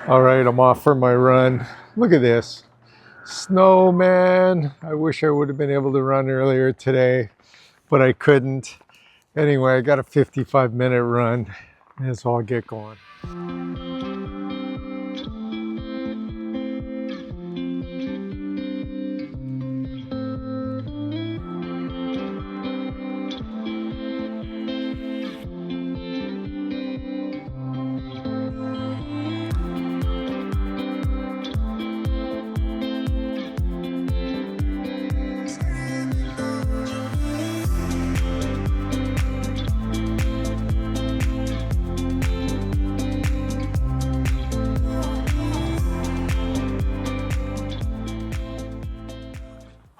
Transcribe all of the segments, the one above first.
All right, I'm off for my run. Look at this. Snow, man. I wish I would have been able to run earlier today, but I couldn't. Anyway, I got a 55-minute run, and so I'll get going.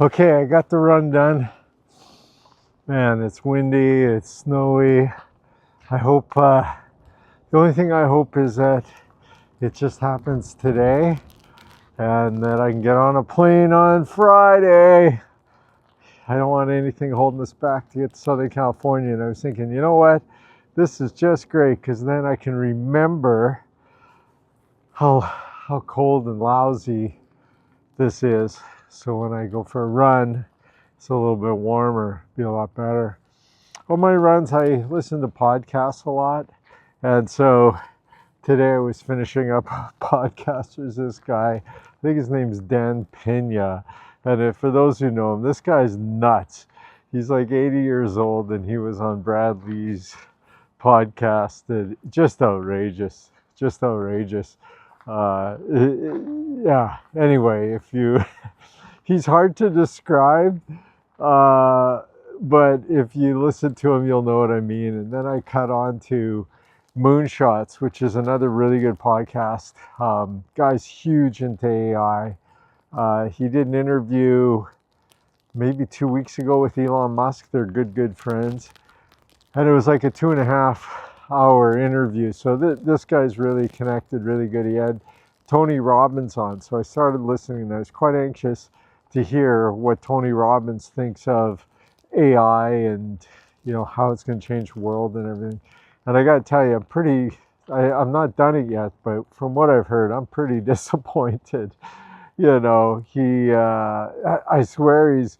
Okay, I got the run done. Man, it's windy, it's snowy. I hope, the only thing I hope is that it just happens today and that I can get on a plane on Friday. I don't want anything holding us back to get to Southern California. And I was thinking, you know what? This is just great because then I can remember how cold and lousy this is. So when I go for a run, it's a little bit warmer, be a lot better. On my runs, I listen to podcasts a lot. And so today I was finishing up a podcast. There's this guy, I think his name's Dan Pena. And for those who know him, this guy's nuts. He's like 80 years old and he was on Bradley's podcast. And just outrageous, just outrageous. Yeah, anyway, if you... He's hard to describe, but if you listen to him, you'll know what I mean. And then I cut on to Moonshots, which is another really good podcast. Guy's huge into AI. He did an interview maybe 2 weeks ago with Elon Musk. They're good friends. And it was like a 2.5-hour interview. So this guy's really connected, really good. He had Tony Robbins on. So I started listening and I was quite anxious to hear what Tony Robbins thinks of AI and, you know, how it's going to change the world and everything. And I got to tell you, I'm not done it yet, but from what I've heard, I'm pretty disappointed. You know, I swear he's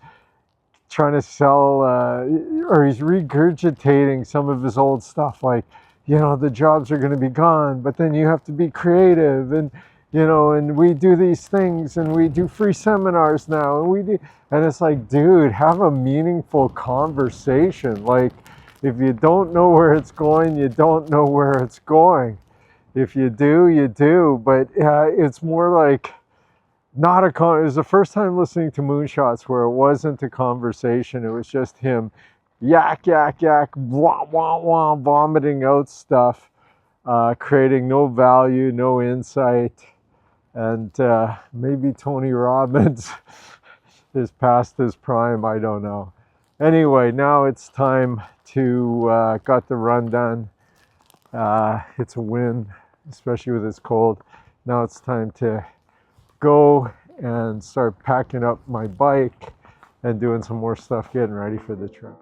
trying to sell, or he's regurgitating some of his old stuff, like, you know, the jobs are going to be gone, but then you have to be creative, and, you know, and we do these things, and we do free seminars now, and it's like, dude, have a meaningful conversation. Like, if you don't know where it's going, you don't know where it's going. If you do, you do, but it's more like, it was the first time listening to Moonshots where it wasn't a conversation. It was just him yak, wah, wah, wah, vomiting out stuff, creating no value, no insight. And maybe Tony Robbins is past his prime, I don't know. Anyway, now it's time to, got the run done. It's a win, especially with this cold. Now it's time to go and start packing up my bike and doing some more stuff, getting ready for the trip.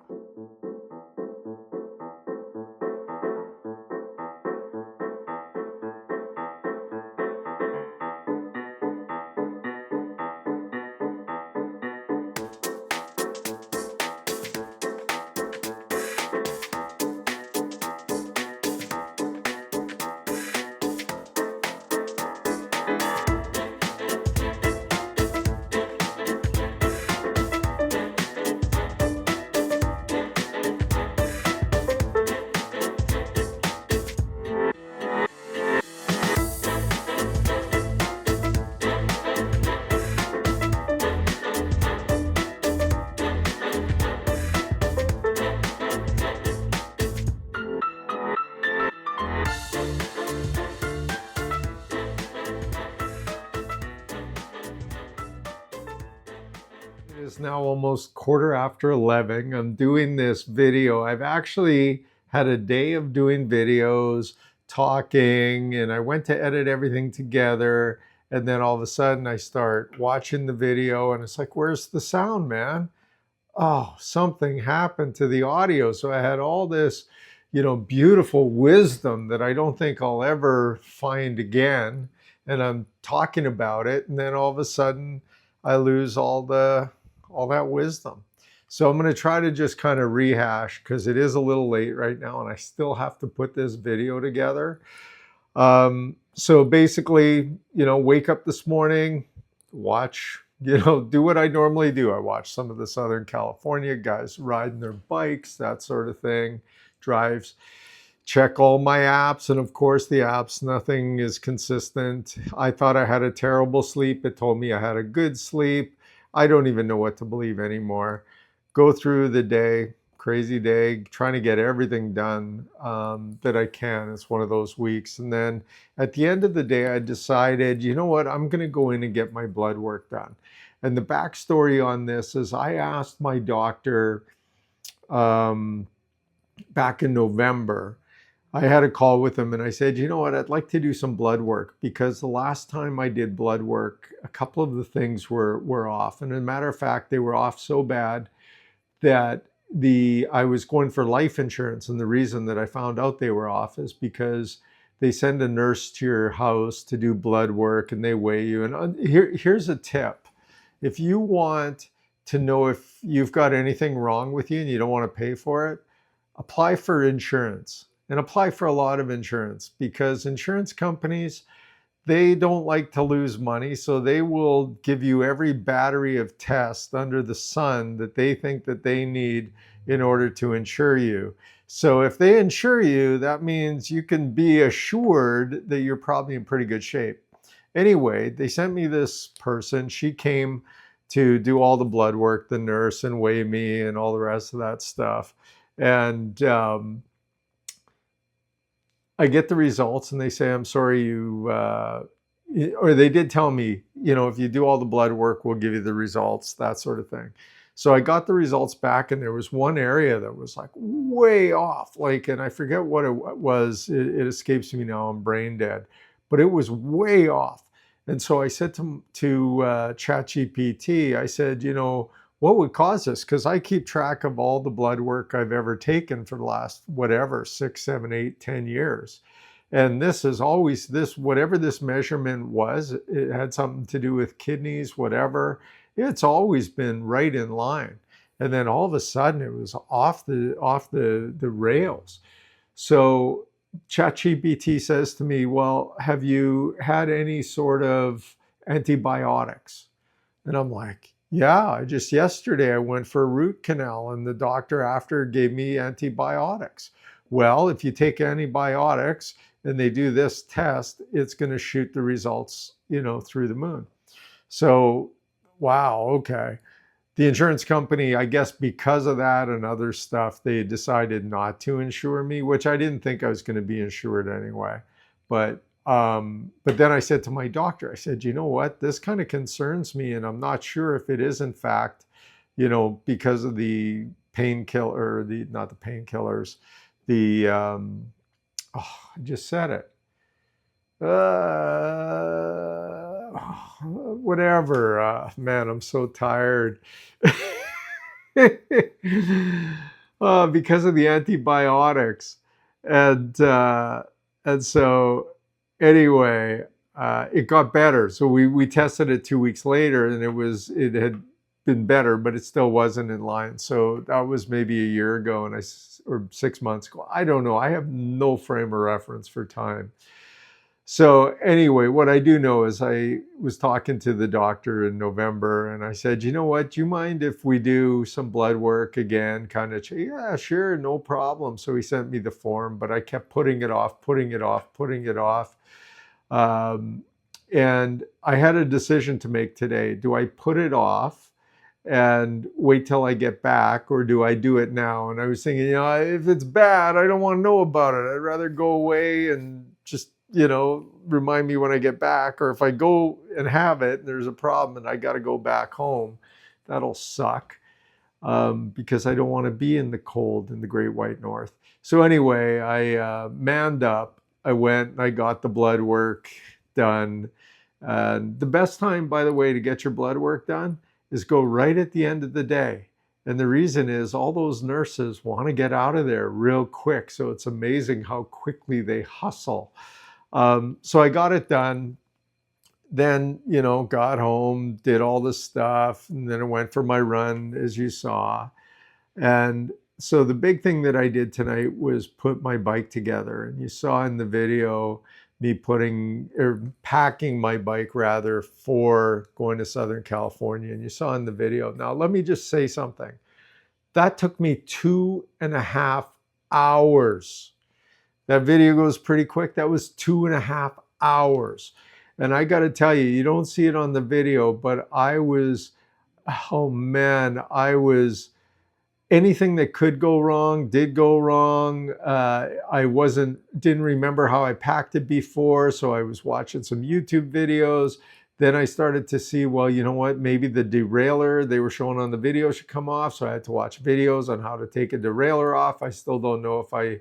It is now almost 11:15. I'm doing this video. I've actually had a day of doing videos, talking, and I went to edit everything together. And then all of a sudden I start watching the video and it's like, where's the sound, man? Oh, something happened to the audio. So I had all this, you know, beautiful wisdom that I don't think I'll ever find again. and I'm talking about it, and then all of a sudden I lose all that wisdom. So I'm going to try to just kind of rehash, because it is a little late right now and I still have to put this video together. So basically, wake up this morning, watch, do what I normally do. I watch some of the Southern California guys riding their bikes, that sort of thing, drives, check all my apps. And of course, the apps, nothing is consistent. I thought I had a terrible sleep. It told me I had a good sleep. I don't even know what to believe anymore. Go through the day, crazy day, trying to get everything done that I can. It's one of those weeks. And then at the end of the day, I decided, you know what, I'm going to go in and get my blood work done. And the backstory on this is I asked my doctor back in November. I had a call with him and I said, you know what, I'd like to do some blood work, because the last time I did blood work, a couple of the things were off. And as a matter of fact, they were off so bad that I was going for life insurance. And the reason that I found out they were off is because they send a nurse to your house to do blood work and they weigh you. And here's a tip. If you want to know if you've got anything wrong with you and you don't want to pay for it, apply for insurance, and apply for a lot of insurance, because insurance companies, they don't like to lose money. So they will give you every battery of tests under the sun that they think that they need in order to insure you. So if they insure you, that means you can be assured that you're probably in pretty good shape. Anyway, they sent me this person. She came to do all the blood work, the nurse, and weigh me and all the rest of that stuff. And I get the results and they say, I'm sorry, or they did tell me, if you do all the blood work, we'll give you the results, that sort of thing. So I got the results back and there was one area that was like way off, and I forget what it was. It escapes me now. I'm brain dead, but it was way off. And so I said to ChatGPT, I said, what would cause this? Because I keep track of all the blood work I've ever taken for the last, 6, 7, 8, 10 years. And this is always whatever this measurement was, it had something to do with kidneys, whatever. It's always been right in line. And then all of a sudden it was off the rails. So ChatGPT says to me, well, have you had any sort of antibiotics? And I'm like, yeah, just yesterday I went for a root canal and the doctor after gave me antibiotics. Well, if you take antibiotics and they do this test, it's going to shoot the results, through the moon. So, wow, okay. The insurance company, I guess because of that and other stuff, they decided not to insure me, which I didn't think I was going to be insured anyway. But then I said to my doctor, I said, you know what, this kind of concerns me, and I'm not sure if it is in fact, because of the painkiller, not the painkillers, I just said it. Whatever, man, I'm so tired. Because of the antibiotics. And so anyway, it got better. So we tested it 2 weeks later and it had been better, but it still wasn't in line. So that was maybe a year ago or 6 months ago. I don't know. I have no frame of reference for time. So anyway, what I do know is I was talking to the doctor in November and I said, you know what, do you mind if we do some blood work again? Yeah, sure, no problem. So he sent me the form, but I kept putting it off. And I had a decision to make today. Do I put it off and wait till I get back, or do I do it now? And I was thinking, if it's bad, I don't want to know about it. I'd rather go away and just remind me when I get back. Or if I go and have it and there's a problem and I got to go back home, that'll suck, because I don't want to be in the cold in the Great White North. So anyway, I manned up. I went and I got the blood work done. And the best time, by the way, to get your blood work done is go right at the end of the day. And the reason is all those nurses want to get out of there real quick. So it's amazing how quickly they hustle. So I got it done. then, got home, did all the stuff, and then I went for my run, as you saw. And so the big thing that I did tonight was put my bike together. And you saw in the video me packing my bike rather for going to Southern California. And you saw in the video. Now, let me just say something. That took me 2.5 hours. That video goes pretty quick. That was 2.5 hours. And I got to tell you, you don't see it on the video, but oh man, anything that could go wrong did go wrong. I didn't remember how I packed it before, so I was watching some YouTube videos. Then I started to see, well, you know what, maybe the derailleur they were showing on the video should come off, so I had to watch videos on how to take a derailleur off. I still don't know if I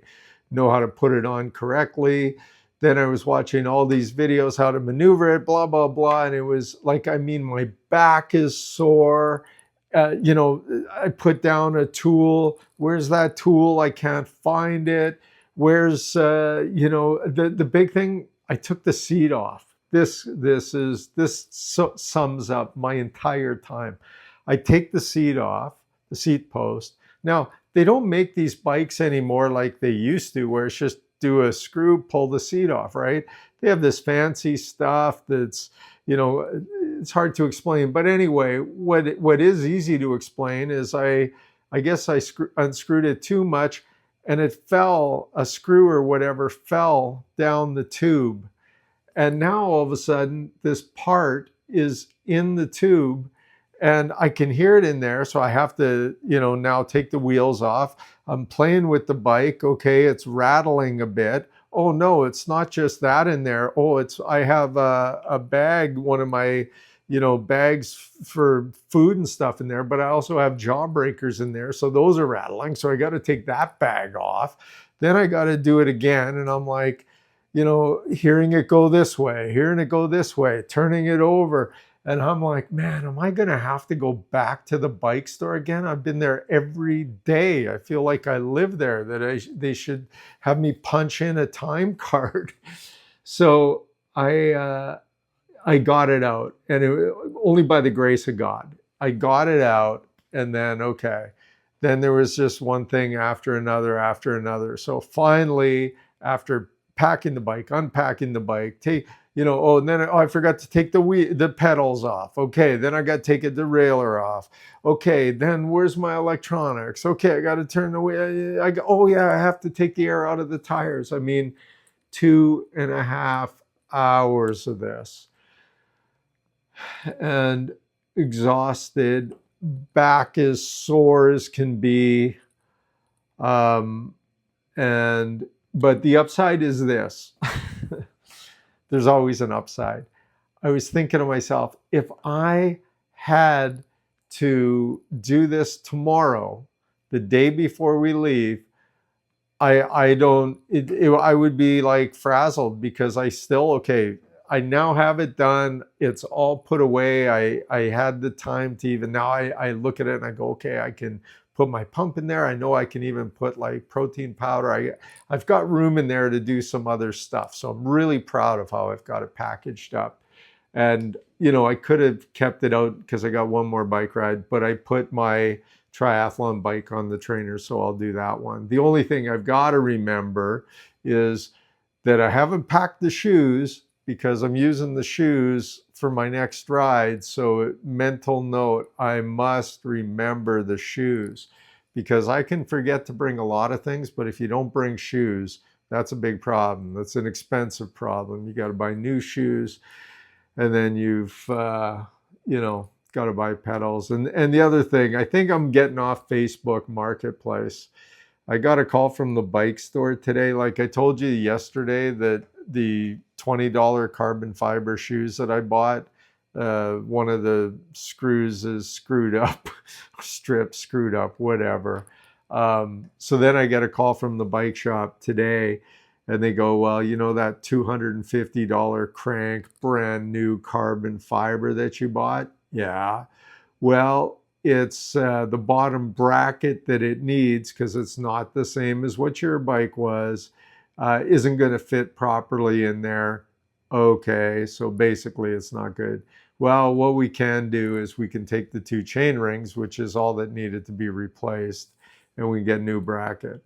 know how to put it on correctly. Then I was watching all these videos, how to maneuver it, blah, blah, blah, and it was like, my back is sore. I put down a tool. Where's that tool? I can't find it. Where's, the big thing, I took the seat off. This sums up my entire time. I take the seat off, the seat post. Now, they don't make these bikes anymore like they used to, where it's just do a screw, pull the seat off, right? They have this fancy stuff that's, it's hard to explain. But anyway, what is easy to explain is I guess I unscrewed it too much, and it fell, a screw or whatever fell down the tube. And now all of a sudden, this part is in the tube, and I can hear it in there. So I have to, now take the wheels off. I'm playing with the bike. Okay, it's rattling a bit. Oh no, it's not just that in there. Oh, I have a bag, one of my, bags for food and stuff in there, but I also have jawbreakers in there. So those are rattling. So I got to take that bag off. Then I got to do it again. And I'm like, hearing it go this way, turning it over. And I'm like, man, am I going to have to go back to the bike store again? I've been there every day. I feel like I live there, that they should have me punch in a time card. So I got it out, and only by the grace of God. I got it out, and then, okay. Then there was just one thing after another. So finally, after packing the bike, unpacking the bike, and then I forgot to take the pedals off. Okay, then I got to take a derailleur off. Okay, then where's my electronics? Okay, I got to turn the wheel. I have to take the air out of the tires. 2.5 hours of this. And exhausted, back as sore as can be. But the upside is this. There's always an upside. I was thinking to myself, if I had to do this tomorrow, the day before we leave, I would be like frazzled, because I now have it done. It's all put away. I had the time to even, now I look at it and I go, okay, I can put my pump in there. I know I can even put like protein powder. I've got room in there to do some other stuff. So I'm really proud of how I've got it packaged up. And, I could have kept it out because I got one more bike ride, but I put my triathlon bike on the trainer, so I'll do that one. The only thing I've got to remember is that I haven't packed the shoes, because I'm using the shoes for my next ride. So mental note, I must remember the shoes, because I can forget to bring a lot of things, but if you don't bring shoes, that's a big problem. That's an expensive problem. You got to buy new shoes, and then you've, got to buy pedals. And the other thing, I think I'm getting off Facebook Marketplace. I got a call from the bike store today. Like I told you yesterday, that the $20 carbon fiber shoes that I bought, one of the screws is screwed up, strip screwed up, whatever. So then I get a call from the bike shop today, and they go, well, that $250 crank, brand new carbon fiber that you bought? Yeah. Well, it's the bottom bracket that it needs, because it's not the same as what your bike was, isn't going to fit properly in there. Okay, so basically it's not good. Well, what we can do is we can take the 2 chain rings, which is all that needed to be replaced, and we get a new bracket.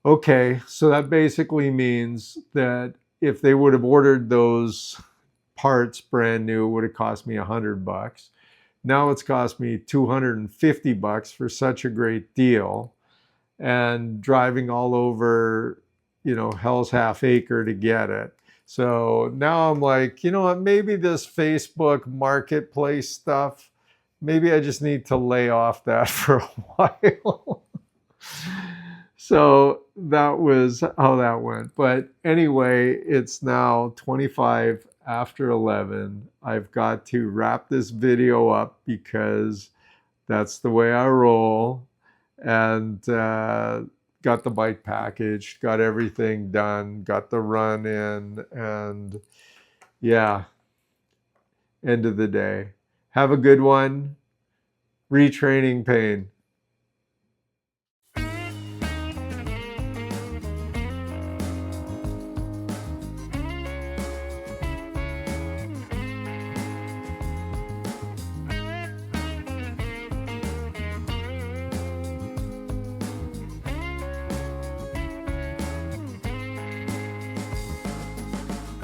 Okay, so that basically means that if they would have ordered those parts brand new, it would have cost me $100. Now it's cost me $250 for such a great deal, and driving all over, Hell's Half Acre to get it. So now I'm like, you know what, maybe this Facebook marketplace stuff, maybe I just need to lay off that for a while. So that was how that went. But anyway, it's now 25 after 11. I've got to wrap this video up because that's the way I roll. And got the bike packaged, got everything done, got the run in, and yeah, end of the day. Have a good one. Retraining pain.